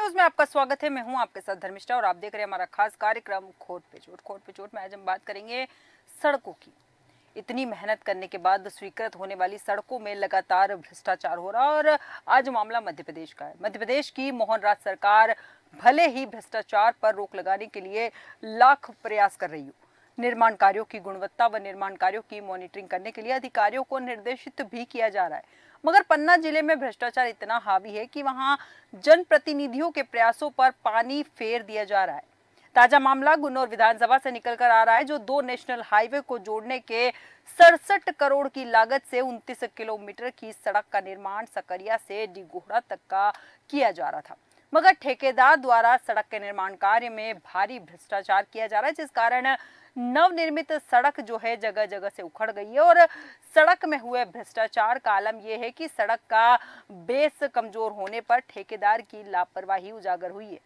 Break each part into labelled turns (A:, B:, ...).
A: News में आपका स्वागत है। मैं हूं आपके साथ धर्मिष्ठा और आप देख रहे हैं हमारा खास कार्यक्रम खोट पे चोट। खोट पे चोट में आज हम बात करेंगे सड़कों की। इतनी मेहनत करने के बाद स्वीकृत होने वाली सड़कों में लगातार भ्रष्टाचार हो रहा और आज मामला मध्य प्रदेश का है। मध्य प्रदेश की मोहन राज सरकार भले ही भ्रष्टाचार पर रोक लगाने के लिए लाख प्रयास कर रही हो, निर्माण कार्यों की गुणवत्ता व निर्माण कार्यों की मॉनिटरिंग करने के लिए अधिकारियों को निर्देशित भी किया जा रहा है, मगर पन्ना जिले में भ्रष्टाचार इतना हावी है कि वहां जनप्रतिनिधियों के प्रयासों पर पानी फेर दिया जा रहा है। ताजा मामला गुन्नौर विधानसभा से निकलकर आ रहा है, जो 2 नेशनल हाईवे को जोड़ने के 67 करोड़ की लागत से 29 किलोमीटर की सड़क का निर्माण सकरिया से डिगोड़ा तक का किया जा रहा था, मगर ठेकेदार द्वारा सड़क के निर्माण कार्य में भारी भ्रष्टाचार किया जा रहा है, जिस कारण नवनिर्मित सड़क जो है जगह जगह से उखड़ गई है। और सड़क में हुए भ्रष्टाचार का आलम यह है कि सड़क का बेस कमजोर होने पर ठेकेदार की लापरवाही उजागर हुई है।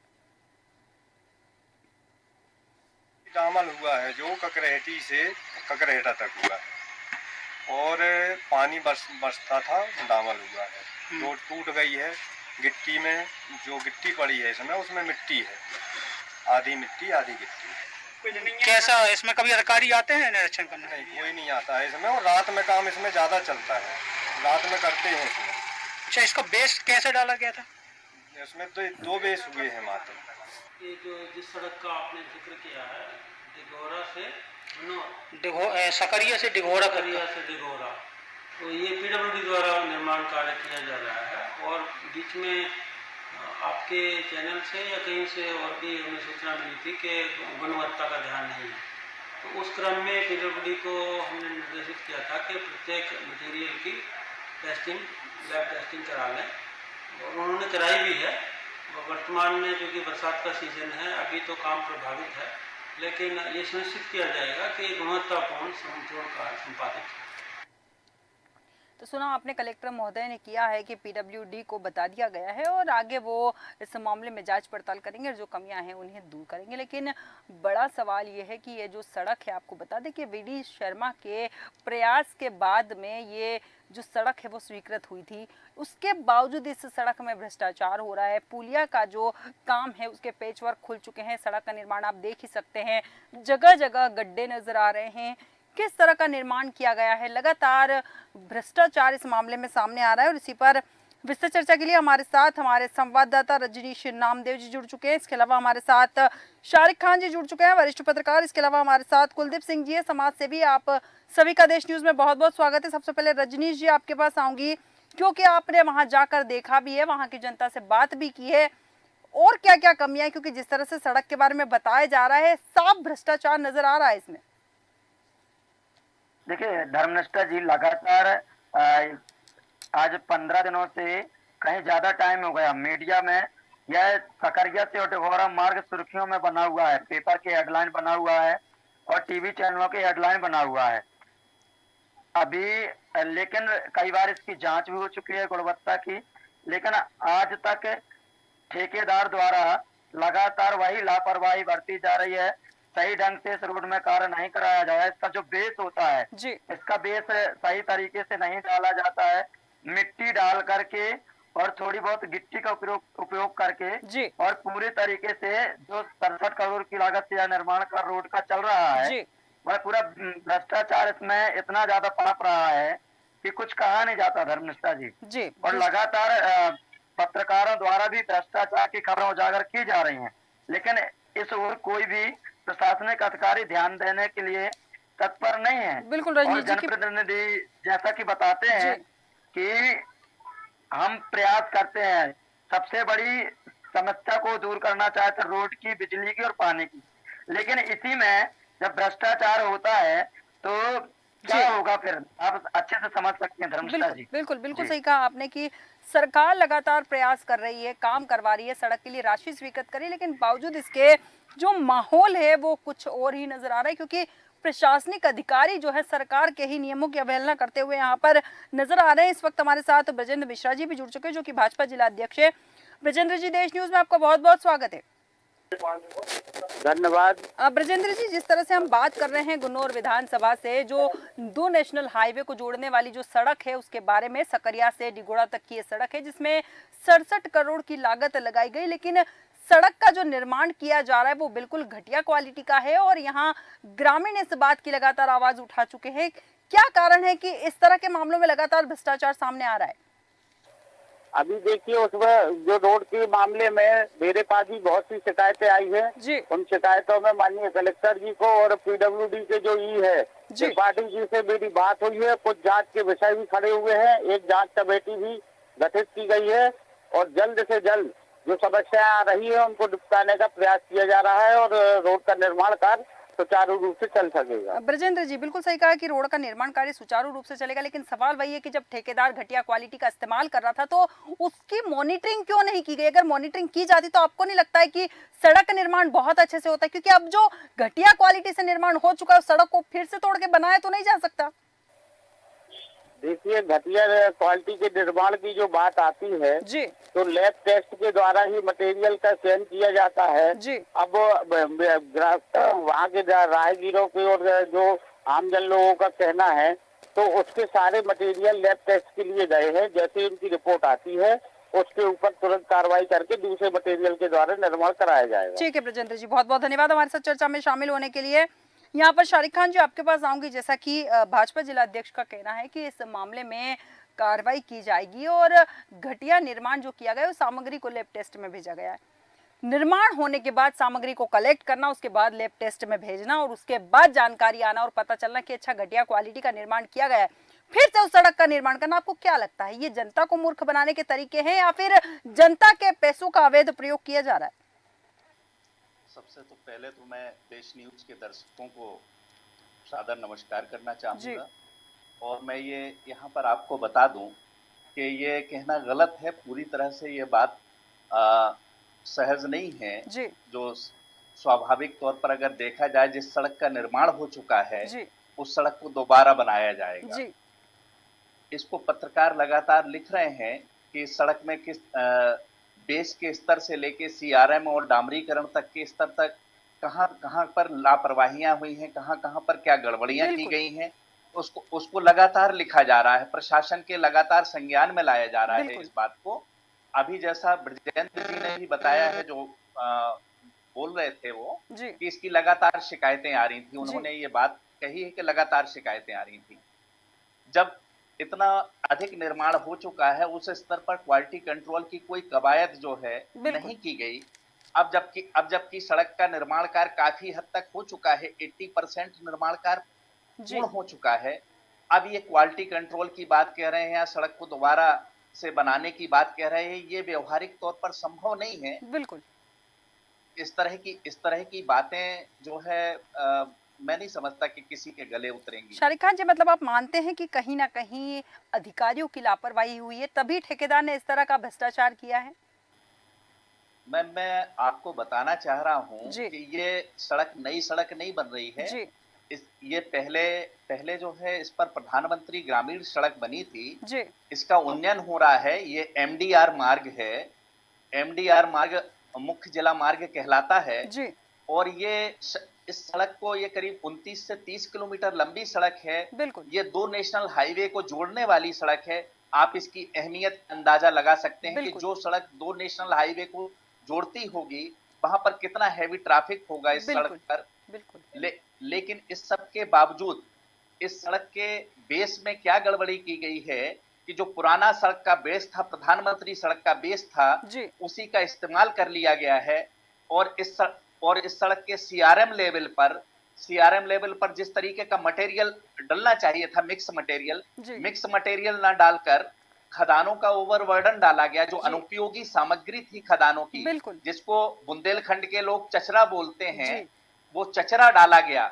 B: डामर हुआ है जो ककरहेटी से ककरहेटा तक हुआ है और पानी बरसता था, डामर हुआ है। रोड टूट गई है, गिट्टी में जो गिट्टी पड़ी है इसमें उसमें मिट्टी है, आधी मिट्टी आधी गिट्टी।
C: कैसा इसमें कभी अधिकारी आते हैं निरीक्षण करने?
B: नहीं, कोई नहीं आता है इसमें, और रात में काम इसमें ज्यादा चलता है, रात में करते हैं इसमें।
C: अच्छा, इसका बेस कैसे डाला गया था?
B: इसमें तो 2 बेस हुए हैं मात्र।
D: ये जो जिस सड़क का आपने जिक्र किया है, डिगोरा से
C: सकरिया से डिगोड़ा
D: तो ये पीडब्ल्यूडी द्वारा निर्माण कार्य किया जा रहा है। और बीच में आपके चैनल से या कहीं से और भी हमें सूचना मिली थी कि गुणवत्ता का ध्यान नहीं है, तो उस क्रम में पीडब्ल्यूडी को हमने निर्देशित किया था कि प्रत्येक मटेरियल की टेस्टिंग, लैब टेस्टिंग करा लें, और उन्होंने कराई भी है। वर्तमान में क्योंकि बरसात का सीजन है, अभी तो काम प्रभावित है, लेकिन ये सुनिश्चित किया जाएगा कि गुणवत्तापूर्ण समतोल कार्य संपादित है।
A: तो सुना आपने, कलेक्टर महोदय ने किया है कि पीडब्ल्यूडी को बता दिया गया है और आगे वो इस मामले में जांच पड़ताल करेंगे और जो कमियां हैं उन्हें दूर करेंगे। लेकिन बड़ा सवाल ये है कि ये जो सड़क है, आपको बता दें कि वीडी शर्मा के प्रयास के बाद में ये जो सड़क है वो स्वीकृत हुई थी, उसके बावजूद इस सड़क में भ्रष्टाचार हो रहा है। पुलिया का जो काम है उसके पेचवर्क खुल चुके हैं, सड़क का निर्माण आप देख ही सकते हैं, जगह जगह गड्ढे नजर आ रहे हैं। किस तरह का निर्माण किया गया है, लगातार भ्रष्टाचार इस मामले में सामने आ रहा है। और इसी पर विस्तृत चर्चा के लिए हमारे साथ हमारे संवाददाता रजनीश नामदेव जी जुड़ चुके हैं। इसके अलावा हमारे साथ शारिक खान जी जुड़ चुके हैं, वरिष्ठ पत्रकार। इसके अलावा हमारे साथ कुलदीप सिंह जी है, समाज सेवी। आप सभी का देश न्यूज में बहुत बहुत स्वागत है। सबसे पहले रजनीश जी आपके पास आऊंगी, क्योंकि आपने वहां जाकर देखा भी है, वहां की जनता से बात भी की है, और क्या क्या कमियां, क्योंकि जिस तरह से सड़क के बारे में बताया जा रहा है, साफ भ्रष्टाचार नजर आ रहा है इसमें।
E: देखिए धर्मनिष्ठा जी, लगातार आज 15 दिनों से कहीं ज्यादा टाइम हो गया मीडिया में यह सकरिया से डिगोड़ा मार्ग सुर्खियों में बना हुआ है, पेपर के हेडलाइन बना हुआ है और टीवी चैनलों के हेडलाइन बना हुआ है अभी। लेकिन कई बार इसकी जांच भी हो चुकी है गुणवत्ता की, लेकिन आज तक ठेकेदार द्वारा लगातार वही लापरवाही बरती जा रही है। सही ढंग से इस रोड में कार्य नहीं कराया जाए, इसका जो बेस होता है
A: जी,
E: इसका बेस सही तरीके से नहीं डाला जाता है। मिट्टी डाल करके और थोड़ी बहुत गिट्टी का उपयोग करके
A: जी,
E: और पूरे तरीके से जो 67 करोड़ की लागत से यह निर्माण का रोड का चल रहा है
A: जी,
E: वह पूरा भ्रष्टाचार इसमें इतना ज्यादा पनप रहा है कि कुछ कहा नहीं जाता धर्मनिष्ठा जी।
A: जी,
E: और लगातार पत्रकारों द्वारा भी भ्रष्टाचार की खबरें उजागर की जा रही हैं, लेकिन इस ओर कोई भी प्रशासनिक अधिकारी ध्यान देने के लिए तत्पर नहीं है।
A: बिल्कुल
E: और
A: रजनीश जी
E: जनप्रतिनिधि जैसा कि बताते हैं कि हम प्रयास करते हैं, सबसे बड़ी समस्या को दूर करना चाहते हैं रोड की, बिजली की और पानी की, लेकिन इसी में जब भ्रष्टाचार होता है तो क्या होगा फिर आप अच्छे से समझ सकते हैं धर्मनिष्ठा जी।
A: बिल्कुल बिल्कुल सही कहा आपने कि सरकार लगातार प्रयास कर रही है, काम करवा रही है, सड़क के लिए राशि स्वीकृत करी, लेकिन बावजूद इसके जो माहौल है वो कुछ और ही नजर आ रहा है, क्योंकि प्रशासनिक अधिकारी जो है सरकार के ही नियमों की अवहेलना करते हुए यहाँ पर नजर आ रहे हैं। इस वक्त हमारे साथ ब्रजेंद्र मिश्रा जी भी जुड़ चुके हैं, जो कि भाजपा जिला अध्यक्ष है। ब्रजेंद्र जी, देश न्यूज में आपका बहुत बहुत स्वागत है।
E: धन्यवाद।
A: ब्रजेंद्र जी, जिस तरह से हम बात कर रहे हैं गुन्नौर विधानसभा से जो 2 नेशनल हाईवे को जोड़ने वाली जो सड़क है उसके बारे में, सकरिया से डिगोड़ा तक की ये सड़क है जिसमें 67 करोड़ की लागत लगाई गई, लेकिन सड़क का जो निर्माण किया जा रहा है वो बिल्कुल घटिया क्वालिटी का है और यहाँ ग्रामीण इस बात की लगातार आवाज उठा चुके हैं। क्या कारण है कि इस तरह के मामलों में लगातार भ्रष्टाचार सामने आ रहा है?
E: अभी देखिए, उसमें जो रोड के मामले में मेरे पास भी बहुत सी शिकायतें आई है
A: जी
E: उन शिकायतों में माननीय कलेक्टर जी को और पीडब्ल्यूडी के जो है
A: जी
E: त्रिपाठी जी से मेरी बात हुई है। कुछ जांच के विषय भी खड़े हुए हैं, एक जांच कमेटी भी गठित की गई है और जल्द से जल्द जो समस्या आ रही है उनको निपटाने का प्रयास किया जा रहा है और रोड का निर्माण कार्य सुचारू रूप से चल सकेगा।
A: ब्रजेंद्र जी, बिल्कुल सही कहा कि रोड का निर्माण कार्य सुचारू रूप से चलेगा, लेकिन सवाल वही है कि जब ठेकेदार घटिया क्वालिटी का इस्तेमाल कर रहा था तो उसकी मॉनिटरिंग क्यों नहीं की गई? अगर मॉनिटरिंग की जाती तो आपको नहीं लगता है कि सड़क का निर्माण बहुत अच्छे से होता है? क्योंकि अब जो घटिया क्वालिटी से निर्माण हो चुका है उस सड़क को फिर से तोड़ के बनाया तो नहीं जा सकता।
E: देखिए, घटिया क्वालिटी के निर्माण की जो बात आती है
A: जी
E: तो लैब टेस्ट के द्वारा ही मटेरियल का चयन किया जाता है।
A: जी
E: अब वहाँ के राहगीरों के और जो आमजन लोगों का कहना है तो उसके सारे मटेरियल लैब टेस्ट के लिए गए हैं। जैसे उनकी रिपोर्ट आती है उसके ऊपर तुरंत कार्रवाई करके दूसरे मटेरियल के द्वारा निर्माण कराया जाएगा।
A: ठीक है ब्रजेंद्र जी, बहुत बहुत धन्यवाद हमारे साथ चर्चा में शामिल होने के लिए। यहाँ पर शारिक खान जी, आपके पास आऊंगी। जैसा कि भाजपा जिला अध्यक्ष का कहना है कि इस मामले में कार्रवाई की जाएगी और घटिया निर्माण जो किया गया है उस सामग्री को लैब टेस्ट में भेजा गया है। निर्माण होने के बाद सामग्री को कलेक्ट करना, उसके बाद लैब टेस्ट में भेजना और उसके बाद जानकारी आना और पता चलना कि अच्छा घटिया क्वालिटी का निर्माण किया गया है, फिर से उस सड़क का निर्माण करना। आपको क्या लगता है, ये जनता को मूर्ख बनाने के तरीके हैं या फिर जनता के पैसों का अवैध प्रयोग किया जा रहा है?
F: सबसे तो पहले तो मैं देश न्यूज के दर्शकों को सादर नमस्कार करना चाहूँगा और मैं ये यहाँ पर आपको बता दूं कि ये कहना गलत है, पूरी तरह से ये बात सहज नहीं है
A: जी
F: जो स्वाभाविक तौर पर अगर देखा जाए जिस सड़क का निर्माण हो चुका है
A: जी
F: उस सड़क को दोबारा बनाया जाएगा।
A: जी
F: इसको पत्रकार लगातार लिख रहे हैं कि इस सड़क में किस बेस के स्तर से लेके सीआरएम और डामरीकरण तक के स्तर तक कहां कहां पर लापरवाहियां हुई हैं, कहां कहां पर क्या गड़बड़ियां की गई हैं, उसको लगातार लिखा जा रहा है। प्रशासन के लगातार संज्ञान में लाया जा रहा है इस बात को। अभी जैसा ब्रजेंद्र जी ने भी बताया है, जो बोल रहे थे वो कि इसकी लगातार शिकायतें आ रही थी, उन्होंने ये बात कही है कि लगातार शिकायतें आ रही थी। जब इतना अधिक निर्माण हो चुका है उस स्तर पर क्वालिटी कंट्रोल की कोई कवायद जो है नहीं की गई। अब जबकि सड़क का निर्माण कार्य काफी हद तक हो चुका है, 80% निर्माण कार्य पूर्ण हो चुका है, अब ये क्वालिटी कंट्रोल की बात कह रहे हैं या सड़क को दोबारा से बनाने की बात कह रहे हैं, ये व्यवहारिक तौर पर संभव नहीं है।
A: बिल्कुल
F: इस तरह की बातें जो है मैं नहीं समझता कि किसी के गले उतरेंगी।
A: शारिक खान जी, मतलब आप मानते हैं कि कहीं ना कहीं अधिकारियों की लापरवाही हुई है तभी ठेकेदार ने इस तरह का भ्रष्टाचार किया है?
F: मैं आपको बताना चाह रहा हूं कि ये सड़क नई सड़क नहीं बन रही है
A: जी।
F: ये पहले जो है इस पर प्रधानमंत्री ग्रामीण सड़क बनी थी
A: जी।
F: इसका उन्नयन हो रहा है। ये एमडीआर मार्ग है, एमडीआर मार्ग मुख्य जिला मार्ग कहलाता है
A: जी।
F: और इस सड़क को ये करीब 29 से 30 किलोमीटर लंबी सड़क है।
A: बिल्कुल
F: ये 2 नेशनल हाईवे को जोड़ने वाली सड़क है। आप इसकी अहमियत अंदाजा लगा सकते हैं कि जो सड़क 2 नेशनल हाईवे को जोड़ती होगी वहां पर कितना हैवी ट्रैफिक होगा इस सड़क पर। लेकिन इस सब के बावजूद इस सड़क के बेस में क्या गड़बड़ी की गई है कि जो पुराना सड़क का बेस था, प्रधानमंत्री सड़क का बेस था, उसी का इस्तेमाल कर लिया गया है और इस सड़क के सीआरएम लेवल पर जिस तरीके का मटेरियल डलना चाहिए था, मिक्स मटेरियल ना डालकर खदानों का ओवरबर्डन डाला गया। जो अनुपयोगी सामग्री थी खदानों की, जिसको बुंदेलखंड के लोग चचरा बोलते हैं, वो चचरा डाला गया।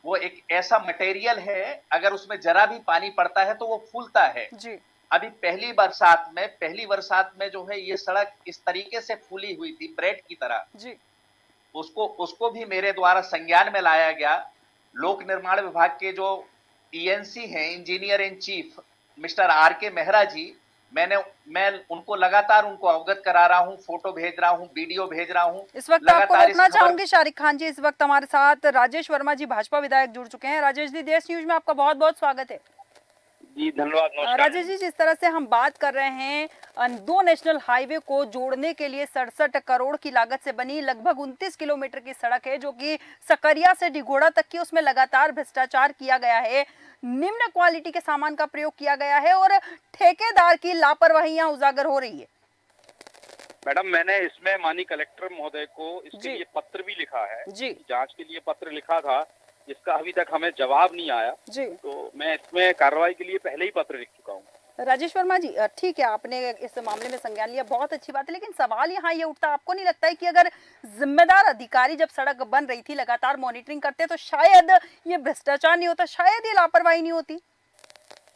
F: वो एक ऐसा मटेरियल है अगर उसमें जरा भी पानी पड़ता है तो वो फूलता है। अभी पहली बरसात में जो है ये सड़क इस तरीके से फूली हुई थी ब्रेड की तरह। उसको भी मेरे द्वारा संज्ञान में लाया गया। लोक निर्माण विभाग के जो ईएनसी हैं, engineer in chief mister R K Mehra जी, मैं उनको लगातार उनको अवगत करा रहा हूँ, फोटो भेज रहा हूँ, वीडियो भेज रहा हूँ।
A: इस वक्त आपको रोकना चाहूंगी शारिक खान जी, इस वक्त हमारे साथ राजेश वर्मा जी भाजपा विधायक जुड़ चुके हैं। राजेश जी, देश न्यूज में आपका बहुत बहुत स्वागत है।
G: जी धन्यवाद, नमस्कार।
A: राजेश जी, जिस तरह से हम बात कर रहे हैं, दो नेशनल हाईवे को जोड़ने के लिए 67 करोड़ की लागत से बनी लगभग 29 किलोमीटर की सड़क है, जो कि सकरिया से डिघोड़ा तक की, उसमें लगातार भ्रष्टाचार किया गया है, निम्न क्वालिटी के सामान का प्रयोग किया गया है और ठेकेदार की लापरवाहियां उजागर हो रही है।
G: मैडम, मैंने इसमें माननीय कलेक्टर महोदय को इसके लिए पत्र भी लिखा है
A: जी,
G: जांच के लिए पत्र लिखा था, जिसका अभी तक हमें जवाब नहीं आया
A: जी।
G: तो मैं इसमें कार्रवाई के लिए पहले ही पत्र लिख चुका हूँ।
A: राजेश वर्मा जी, ठीक है, आपने इस मामले में संज्ञान लिया, बहुत अच्छी बात है, लेकिन सवाल यहाँ ये उठता, आपको नहीं लगता है कि अगर जिम्मेदार अधिकारी जब सड़क बन रही थी लगातार मॉनिटरिंग करते तो शायद ये भ्रष्टाचार नहीं होता, शायद ये लापरवाही नहीं होती?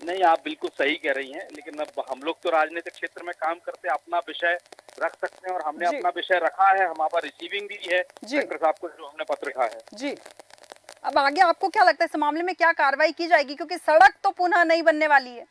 G: नहीं, आप बिल्कुल सही कह रही हैं, लेकिन अब हम लोग तो राजनीतिक क्षेत्र में काम करते हैं, अपना विषय रख सकते हैं और हमने अपना विषय रखा है, हमारे पास रिसीविंग भी है कलेक्टर साहब को जो हमने पत्र लिखा है।
A: जी, अब आगे आपको क्या लगता है इस मामले में क्या कार्रवाई की जाएगी, क्योंकि सड़क तो पुनः नहीं बनने वाली है?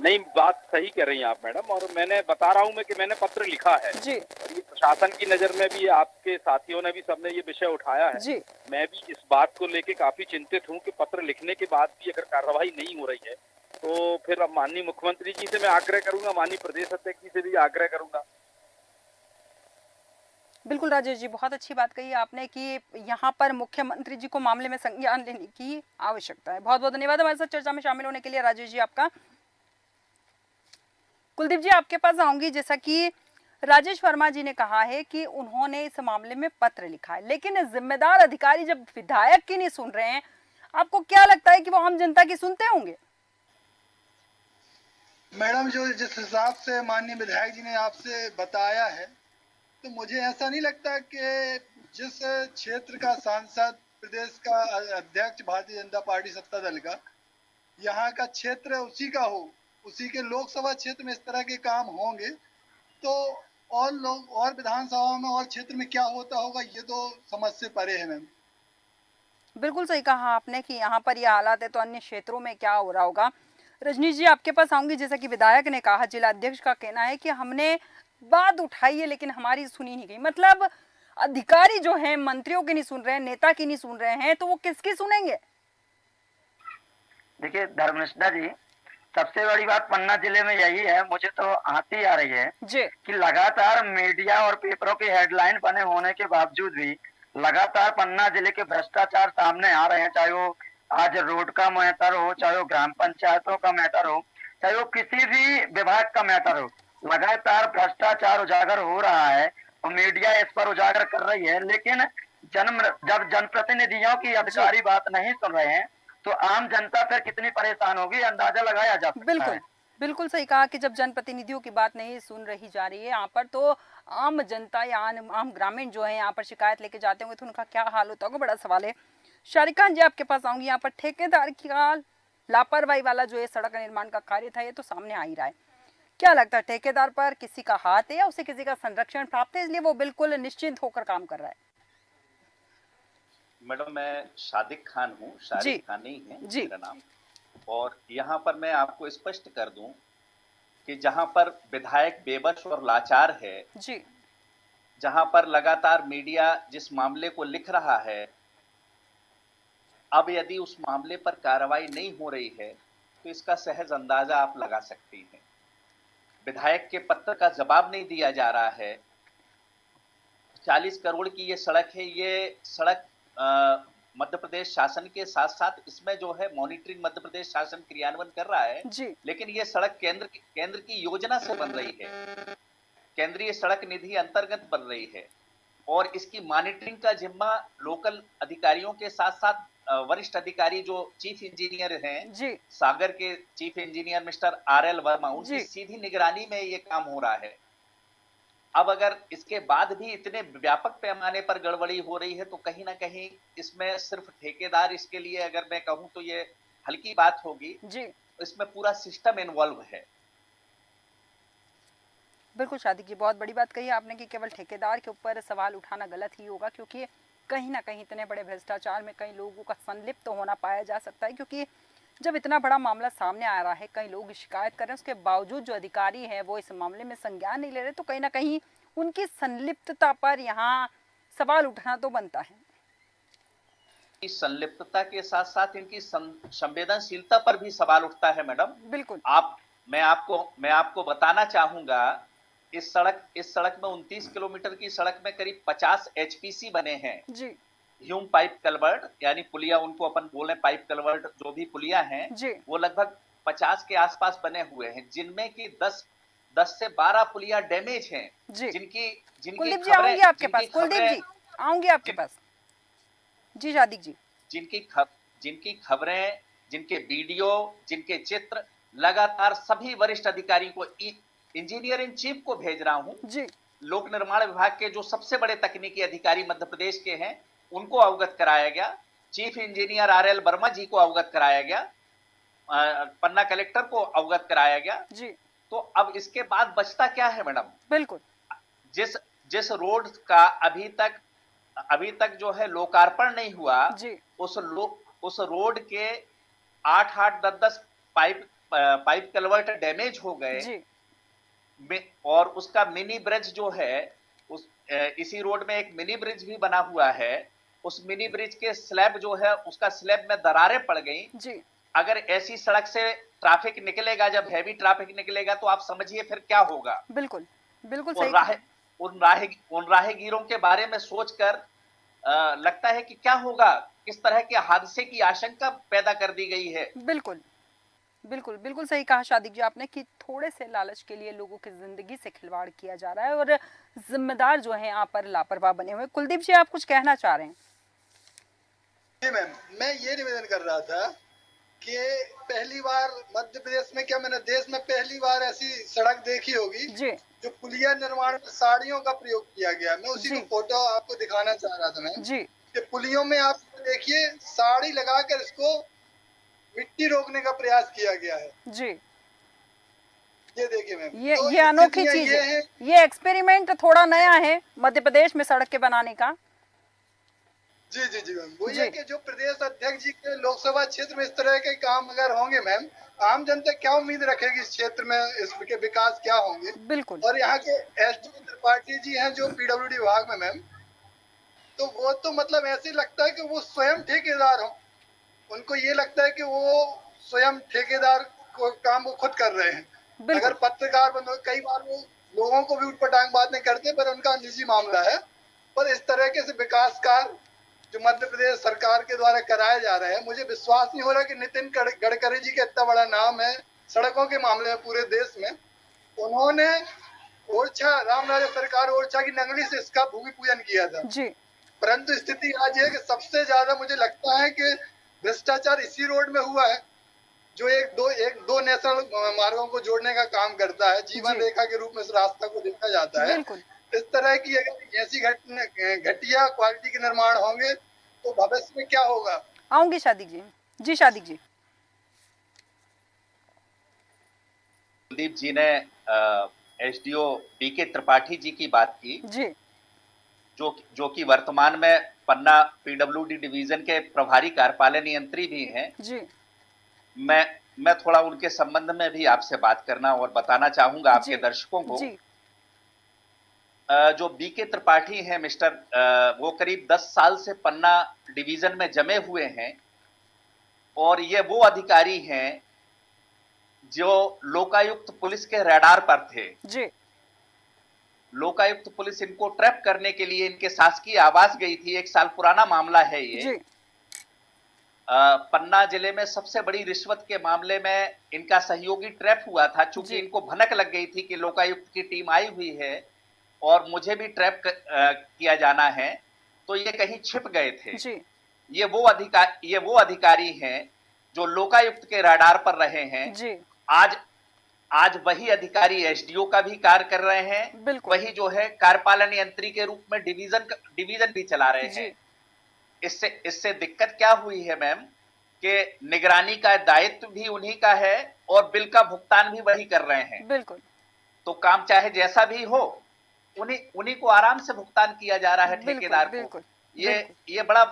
G: नहीं, बात सही कह रही हैं आप मैडम, और मैंने बता रहा हूँ मैं कि मैंने पत्र लिखा है
A: जी,
G: और ये प्रशासन की नजर में भी, आपके साथियों ने भी, सबने ये विषय उठाया है
A: जी।
G: मैं भी इस बात को लेके काफी चिंतित हूँ कि पत्र लिखने के बाद भी अगर कार्रवाई नहीं हो रही है तो फिर अब माननीय मुख्यमंत्री जी से मैं आग्रह करूंगा, माननीय प्रदेश अध्यक्ष जी से भी आग्रह करूंगा।
A: बिल्कुल राजेश जी, बहुत अच्छी बात कही आपने कि यहाँ पर मुख्यमंत्री जी को मामले में संज्ञान लेने की आवश्यकता है। बहुत बहुत धन्यवाद हमारे साथ चर्चा में शामिल होने के लिए राजेश जी आपका। कुलदीप जी, आपके पास आऊंगी। जैसा कि राजेश वर्मा जी ने कहा है कि उन्होंने इस मामले में पत्र लिखा है, लेकिन जिम्मेदार अधिकारी जब विधायक की नहीं सुन रहे हैं, आपको क्या लगता है कि वो आम जनता की सुनते होंगे?
H: मैडम, जो जिस हिसाब से माननीय विधायक जी ने आपसे बताया है, तो मुझे ऐसा नहीं लगता कि जिस क्षेत्र का सांसद, प्रदेश का अध्यक्ष भारतीय जनता पार्टी सत्ता दल का, यहाँ का क्षेत्र उसी का हो, उसी के लोकसभा क्षेत्र में इस तरह के काम होंगे, तो और लोग और विधानसभा में और क्षेत्र में क्या होता होगा, ये तो समझ से परे है। मैम,
A: बिल्कुल सही कहा आपने कि यहाँ पर ये हालात है तो अन्य क्षेत्रों में क्या हो रहा होगा। रजनीश जी, आपके पास आऊंगी। जैसा कि विधायक ने कहा, जिला अध्यक्ष का कहना है कि हमने बात उठाई है लेकिन हमारी सुनी नहीं गई। मतलब अधिकारी जो हैं मंत्रियों की नहीं सुन रहे हैं, नेता की नहीं सुन रहे हैं, तो वो किसकी सुनेंगे?
E: देखिए धर्मनिष्ठा जी, सबसे बड़ी बात पन्ना जिले में यही है, मुझे तो हंसी आ रही है
A: जी,
E: कि लगातार मीडिया और पेपरों के हेडलाइन बने होने के बावजूद भी लगातार पन्ना जिले के भ्रष्टाचार सामने आ रहे हैं। चाहे वो आज रोड का मैटर हो, चाहे वो ग्राम पंचायतों का मैटर हो, चाहे वो किसी भी विभाग का मैटर हो, लगातार भ्रष्टाचार उजागर हो रहा है और मीडिया इस पर उजागर कर रही है। लेकिन जब जनप्रतिनिधियों की अधिकारी बात नहीं सुन रहे हैं तो आम जनता फिर कितनी परेशान होगी, अंदाजा लगाया जा सकता है।
A: बिल्कुल बिल्कुल सही कहा कि जब जनप्रतिनिधियों की बात नहीं सुन रही जा रही है यहाँ पर, तो आम जनता या आम ग्रामीण जो है यहाँ पर शिकायत लेके जाते होंगे तो उनका क्या हाल होता होगा, बड़ा सवाल है। शारिक खान जी, आपके पास आऊंगी। यहाँ पर ठेकेदार की लापरवाही वाला जो है सड़क निर्माण का कार्य था, ये तो सामने आ ही रहा है। क्या लगता है, ठेकेदार पर किसी का हाथ है या उसे किसी का संरक्षण प्राप्त है, इसलिए वो बिल्कुल निश्चिंत होकर काम कर रहा है?
F: मैडम, मैं शादिक खान हूँ, शारिक खान नहीं है मेरा नाम। और यहाँ पर मैं आपको स्पष्ट कर दूं कि जहाँ पर विधायक बेबस और लाचार है
A: जी,
F: जहाँ पर लगातार मीडिया जिस मामले को लिख रहा है, अब यदि उस मामले पर कार्रवाई नहीं हो रही है तो इसका सहज अंदाजा आप लगा सकती हैं। विधायक के पत्र का जवाब नहीं दिया जा रहा है। 40 करोड़ की ये सड़क है, ये सड़क मध्य प्रदेश शासन के साथ साथ इसमें जो है मॉनिटरिंग मध्य प्रदेश शासन क्रियान्वयन कर रहा है
A: जी।
F: लेकिन ये सड़क केंद्र की योजना से बन रही है, केंद्रीय सड़क निधि अंतर्गत बन रही है और इसकी मॉनिटरिंग का जिम्मा लोकल अधिकारियों के साथ साथ वरिष्ठ अधिकारी जो चीफ इंजीनियर हैं
A: जी,
F: सागर के chief engineer mister RL Verma, उनकी सीधी निगरानी में ये काम हो रहा है। अब अगर इसके बाद भी इतने व्यापक पैमाने पर गड़बड़ी हो रही है तो कहीं ना कहीं इसमें सिर्फ ठेकेदार, इसके लिए अगर मैं कहूं तो ये हल्की बात होगी
A: जी,
F: इसमें पूरा सिस्टम इन्वॉल्व है।
A: बिल्कुल शादी जी, बहुत बड़ी बात कही आपने कि केवल ठेकेदार के ऊपर सवाल उठाना गलत ही होगा, क्योंकि कहीं ना कहीं इतने बड़े भ्रष्टाचार में कई लोगों का संलिप्त होना पाया जा सकता है, क्योंकि जब इतना बड़ा मामला सामने आ रहा है, कई लोग शिकायत कर रहे हैं, उसके बावजूद जो अधिकारी हैं वो इस मामले में संज्ञान नहीं ले रहे, तो कहीं ना कहीं उनकी संलिप्तता पर यहाँ सवाल उठना तो बनता है।
F: इस संलिप्तता के साथ साथ इनकी संवेदनशीलता पर भी सवाल उठता है मैडम।
A: बिल्कुल।
F: मैं आपको बताना चाहूंगा, इस सड़क में 29 किलोमीटर की सड़क में करीब 50 एचपीसी बने हैं
A: जी।
F: ह्यूम पाइप कलवर्ट, यानी पुलिया, उनको अपन बोले पाइप कलवर्ट, जो भी पुलिया हैं वो लगभग 50 के आसपास बने हुए हैं, जिनमें की 10 से 12 पुलिया डैमेज हैं, जिनकी
A: कुलदीप जी आऊंगी आपके पास, कुलदीप जी आऊंगी आपके पास। जी शादिक जी।
F: जिनकी खबरें, जिनके वीडियो, जिनके चित्र लगातार सभी वरिष्ठ अधिकारियों को, इंजीनियर इन चीफ को भेज रहा हूं
A: जी।
F: लोक निर्माण विभाग के जो सबसे बड़े तकनीकी अधिकारी मध्य प्रदेश के हैं उनको अवगत कराया गया, चीफ इंजीनियर RL वर्मा जी को अवगत कराया गया, पन्ना कलेक्टर को अवगत कराया गया
A: जी।
F: तो अब इसके बाद बचता क्या है मैडम?
A: बिल्कुल।
F: जिस रोड का अभी तक जो है लोकार्पण नहीं हुआ
A: जी।
F: उस रोड के 8 10 पाइप कलवर्ट डैमेज हो गए
A: जी।
F: और उसका मिनी ब्रिज जो है, इसी रोड में एक मिनी ब्रिज भी बना हुआ है, उस मिनी ब्रिज के स्लैब जो है उसका स्लैब में दरारें पड़ गई
A: जी।
F: अगर ऐसी सड़क से ट्रैफिक निकलेगा, जब हैवी ट्रैफिक निकलेगा तो आप समझिए फिर क्या होगा।
A: बिल्कुल बिल्कुल सही।
F: उन राहगीरों के बारे में सोचकर लगता है कि क्या होगा, किस तरह के हादसे की आशंका पैदा कर दी गई है।
A: बिल्कुल बिल्कुल बिल्कुल सही कहा शादिक जी आपने कि थोड़े से लालच के लिए लोगों की जिंदगी से खिलवाड़ किया जा रहा है और जिम्मेदार जो है यहाँ पर लापरवाह बने हुए। कुलदीप जी आप कुछ कहना चाह रहे हैं?
H: जी मैम, मैं ये निवेदन कर रहा था कि पहली बार मध्य प्रदेश में, क्या मैंने देश में पहली बार ऐसी सड़क देखी होगी
A: जी।
H: जो पुलिया निर्माण में साड़ियों का प्रयोग किया गया। मैं उसी को फोटो आपको दिखाना चाह रहा था मैम
A: जी।
H: कि पुलियों में आप देखिए साड़ी लगाकर इसको मिट्टी रोकने का प्रयास किया गया है।
A: जी।
H: ये देखिए मैम,
A: ये अनोखी चीज है, ये एक्सपेरिमेंट थोड़ा नया है मध्य प्रदेश में सड़क के बनाने का।
H: जी जी जी मैम, वो ये कि जो प्रदेश अध्यक्ष जी के लोकसभा क्षेत्र में इस तरह के काम अगर होंगे मैम, आम जनता क्या उम्मीद रखेगी इस क्षेत्र में, इसके विकास क्या होंगे।
A: बिल्कुल।
H: और यहाँ के SD त्रिपाठी जी हैं जो PWD विभाग में मैम, तो वो तो मतलब ऐसे लगता है कि वो स्वयं ठेकेदार हो, उनको ये लगता है कि वो स्वयं ठेकेदार को काम वो खुद कर रहे हैं। अगर पत्रकार बंद, कई बार वो लोगों को भी उठपटांग बातें करते, पर उनका निजी मामला है। पर इस तरह के विकास कार्य जो मध्य प्रदेश सरकार के द्वारा कराए जा रहे हैं, मुझे विश्वास नहीं हो रहा कि नितिन गडकरी जी का इतना बड़ा नाम है सड़कों के मामले में पूरे देश में, उन्होंने ओरछा, रामराजा सरकार ओरछा की नंगली से इसका भूमि पूजन किया था
A: जी।
H: परंतु स्थिति आज है कि सबसे ज्यादा मुझे लगता है कि भ्रष्टाचार इसी रोड में हुआ है जो एक दो नेशनल मार्गों को जोड़ने का काम करता है, जीवन रेखा के रूप में इस रास्ता को देखा जाता है। इस तरह की अगर ऐसी घटिया क्वालिटी के निर्माण होंगे तो भविष्य में क्या होगा।
A: आऊंगी शादिक जी। जी शादिक जी।
F: कुलदीप जी ने SDO BK त्रिपाठी जी की बात की
A: जी,
F: जो कि वर्तमान में पन्ना PWD डिवीजन के प्रभारी कार्यपालन यंत्री भी हैं
A: जी।
F: मैं थोड़ा उनके संबंध में भी आपसे बात करना और बताना चाहूंगा आपके दर्शकों को जी। जो BK त्रिपाठी हैं मिस्टर, वो करीब 10 साल से पन्ना डिवीजन में जमे हुए हैं और ये वो अधिकारी हैं जो लोकायुक्त पुलिस के रडार पर थे
A: जी।
F: लोकायुक्त पुलिस इनको ट्रैप करने के लिए इनके शासकीय आवास गई थी, 1 साल पुराना मामला है ये जी। पन्ना जिले में सबसे बड़ी रिश्वत के मामले में इनका सहयोगी ट्रैप हुआ था, चूंकि इनको भनक लग गई थी कि लोकायुक्त की टीम आई हुई है और मुझे भी ट्रैप किया जाना है, तो ये कहीं छिप गए थे जी। ये वो अधिकारी हैं जो लोकायुक्त के रडार पर रहे हैं जी। आज वही अधिकारी SDO का भी कार्य कर रहे हैं, वही जो है कार्यपालन यंत्री के रूप में डिवीजन भी चला रहे हैं। इससे दिक्कत क्या हुई है मैम कि निगरानी का दायित्व भी उन्हीं का है और बिल का भुगतान भी वही कर रहे हैं।
A: बिल्कुल।
F: तो काम चाहे जैसा भी हो उन्हीं को आराम से भुगतान किया जा रहा है ठेकेदार को। ये बड़ा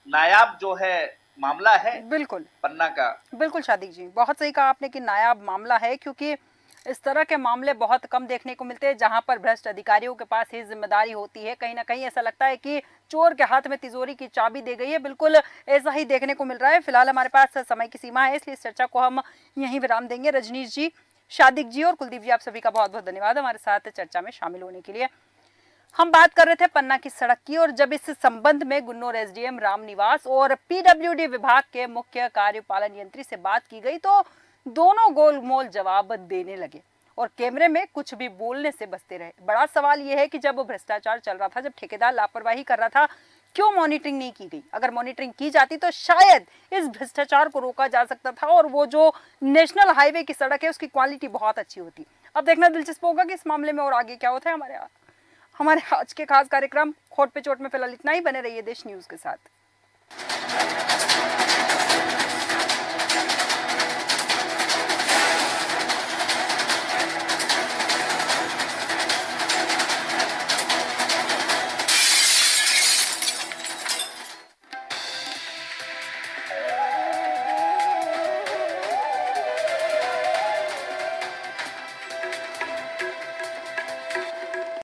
F: नायाब जो है मामला है
A: बिल्कुल
F: पन्ना का।
A: बिल्कुल शादिक जी, बहुत सही कहा आपने कि नायाब मामला है, क्योंकि इस तरह के मामले बहुत कम देखने को मिलते हैं जहां पर भ्रष्ट अधिकारियों के पास ही जिम्मेदारी होती है। कहीं ना कहीं ऐसा लगता है कि चोर के हाथ में तिजोरी की चाबी दे गई है। बिल्कुल ऐसा ही देखने को मिल रहा है। फिलहाल हमारे पास समय की सीमा है, इसलिए इस चर्चा को हम यहीं विराम देंगे। रजनीश जी, शादिक जी और कुलदीप जी, आप सभी का बहुत बहुत धन्यवाद हमारे साथ चर्चा में शामिल होने के लिए। हम बात कर रहे थे पन्ना की सड़क की, और जब इस संबंध में गुन्नौर एसडीएम रामनिवास और पीडब्ल्यूडी विभाग के मुख्य कार्यपालन यंत्री से बात की गई तो दोनों गोलमोल जवाब देने लगे और कैमरे में कुछ भी बोलने से बचते रहे। बड़ा सवाल यह है कि जब भ्रष्टाचार चल रहा था, जब ठेकेदार लापरवाही कर रहा था, क्यों मॉनिटरिंग नहीं की गई? अगर मॉनिटरिंग की जाती तो शायद इस भ्रष्टाचार को रोका जा सकता था और वो जो नेशनल हाईवे की सड़क है उसकी क्वालिटी बहुत अच्छी होती। अब देखना दिलचस्प होगा कि इस मामले में और आगे क्या होता है। हमारे आज के खास कार्यक्रम खोट पे चोट में फिलहाल इतना ही। बने रहिए देश न्यूज के साथ।